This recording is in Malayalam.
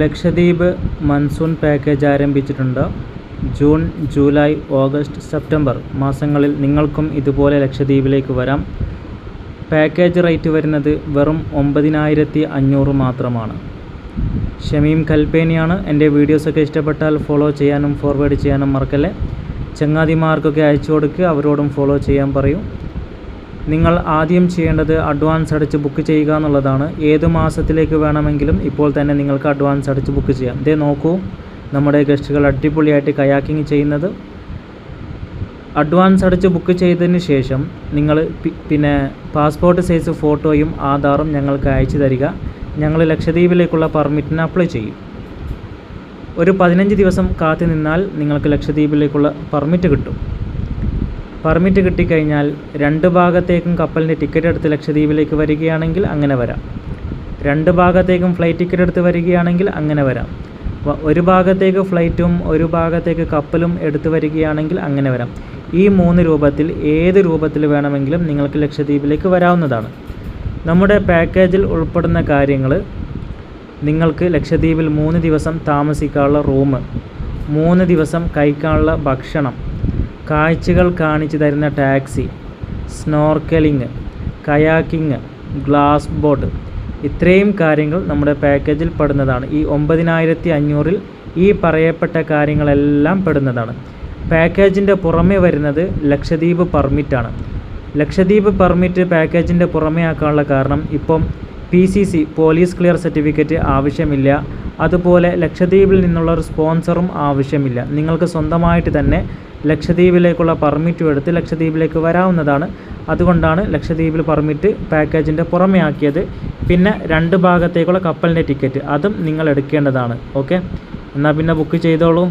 ലക്ഷദ്വീപ് മൺസൂൺ പാക്കേജ് ആരംഭിച്ചിട്ടുണ്ട്. ജൂൺ, ജൂലൈ, ഓഗസ്റ്റ്, സെപ്റ്റംബർ മാസങ്ങളിൽ നിങ്ങൾക്കും ഇതുപോലെ ലക്ഷദ്വീപിലേക്ക് വരാം. പാക്കേജ് റേറ്റ് വരുന്നത് വെറും 9,500 മാത്രമാണ്. ഷമീം കൽപ്പേനിയാണ്. എൻ്റെ വീഡിയോസൊക്കെ ഇഷ്ടപ്പെട്ടാൽ ഫോളോ ചെയ്യാനും ഫോർവേഡ് ചെയ്യാനും മറക്കല്ലേ. ചങ്ങാതിമാർക്കൊക്കെ അയച്ചു കൊടുക്കുക, അവരോടും ഫോളോ ചെയ്യാൻ പറയൂ. നിങ്ങൾ ആദ്യം ചെയ്യേണ്ടത് അഡ്വാൻസ് അടച്ച് ബുക്ക് ചെയ്യുക എന്നുള്ളതാണ്. ഏത് മാസത്തിലേക്ക് വേണമെങ്കിലും ഇപ്പോൾ തന്നെ നിങ്ങൾക്ക് അഡ്വാൻസ് അടച്ച് ബുക്ക് ചെയ്യാം. ഇതേ നോക്കൂ, നമ്മുടെ ഗസ്റ്റുകൾ അടിപൊളിയായിട്ട് കയാക്കിങ് ചെയ്യുന്നത്. അഡ്വാൻസ് അടച്ച് ബുക്ക് ചെയ്തതിന് ശേഷം നിങ്ങൾ പിന്നെ പാസ്പോർട്ട് സൈസ് ഫോട്ടോയും ആധാറും ഞങ്ങൾക്ക് അയച്ചു തരിക. ഞങ്ങൾ ലക്ഷദ്വീപിലേക്കുള്ള പെർമിറ്റിന് അപ്ലൈ ചെയ്യും. ഒരു 15 ദിവസം കാത്തു നിന്നാൽ നിങ്ങൾക്ക് ലക്ഷദ്വീപിലേക്കുള്ള പെർമിറ്റ് കിട്ടും. പെർമിറ്റ് കിട്ടിക്കഴിഞ്ഞാൽ 2 ഭാഗത്തേക്കും കപ്പലിൻ്റെ ടിക്കറ്റ് എടുത്ത് ലക്ഷദ്വീപിലേക്ക് വരികയാണെങ്കിൽ അങ്ങനെ വരാം. 2 ഭാഗത്തേക്കും ഫ്ലൈറ്റ് ടിക്കറ്റ് എടുത്ത് വരികയാണെങ്കിൽ അങ്ങനെ വരാം. ഒരു ഭാഗത്തേക്ക് ഫ്ലൈറ്റും ഒരു ഭാഗത്തേക്ക് കപ്പലും എടുത്ത് വരികയാണെങ്കിൽ അങ്ങനെ വരാം. ഈ 3 രൂപത്തിൽ ഏത് രൂപത്തിൽ വേണമെങ്കിലും നിങ്ങൾക്ക് ലക്ഷദ്വീപിലേക്ക് വരാവുന്നതാണ്. നമ്മുടെ പാക്കേജിൽ ഉൾപ്പെടുന്ന കാര്യങ്ങൾ: നിങ്ങൾക്ക് ലക്ഷദ്വീപിൽ 3 ദിവസം താമസിക്കാനുള്ള റൂം, 3 ദിവസം കഴിക്കാനുള്ള ഭക്ഷണം, കാഴ്ചകൾ കാണിച്ചു തരുന്ന ടാക്സി, സ്നോർക്കലിങ്, കയാക്കിങ്, ഗ്ലാസ് ബോട്ട്, ഇത്രയും കാര്യങ്ങൾ നമ്മുടെ പാക്കേജിൽ പെടുന്നതാണ്. ഈ 9,500-ൽ ഈ പറയപ്പെട്ട കാര്യങ്ങളെല്ലാം പെടുന്നതാണ്. പാക്കേജിൻ്റെ പുറമെ വരുന്നത് ലക്ഷദ്വീപ് പെർമിറ്റാണ്. ലക്ഷദ്വീപ് പെർമിറ്റ് പാക്കേജിൻ്റെ പുറമേ ആക്കാനുള്ള കാരണം ഇപ്പം PCC പോലീസ് ക്ലിയർ സർട്ടിഫിക്കറ്റ് ആവശ്യമില്ല. അതുപോലെ ലക്ഷദ്വീപിൽ നിന്നുള്ള ഒരു സ്പോൺസറും ആവശ്യമില്ല. നിങ്ങൾക്ക് സ്വന്തമായിട്ട് തന്നെ ലക്ഷദ്വീപിലേക്കുള്ള പെർമിറ്റും എടുത്ത് ലക്ഷദ്വീപിലേക്ക് വരാവുന്നതാണ്. അതുകൊണ്ടാണ് ലക്ഷദ്വീപിൽ പെർമിറ്റ് പാക്കേജിൻ്റെ പുറമേ ആക്കിയത്. പിന്നെ 2 ഭാഗത്തേക്കുള്ള കപ്പലിൻ്റെ ടിക്കറ്റ് അതും നിങ്ങൾ എടുക്കേണ്ടതാണ്. ഓക്കെ, എന്നാൽ പിന്നെ ബുക്ക് ചെയ്തോളൂ.